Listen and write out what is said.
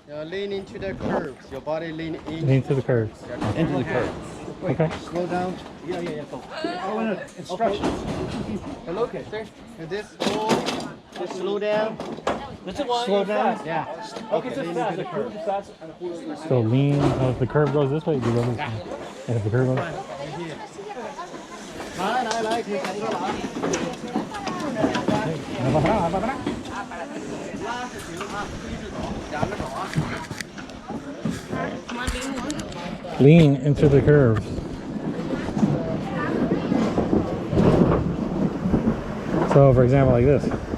Lean into the curves. Your body lean in. Lean to the curves. Into the curve. Okay. Slow down. Yeah. Go. I want instructions. And look at this. And this hold. Just slow down. Slow down. Yeah. Okay, just lean fast. into the curve. So lean. If the curve goes this way, you go this way. And if the curve goes, lean into the curves. So, for example, like this.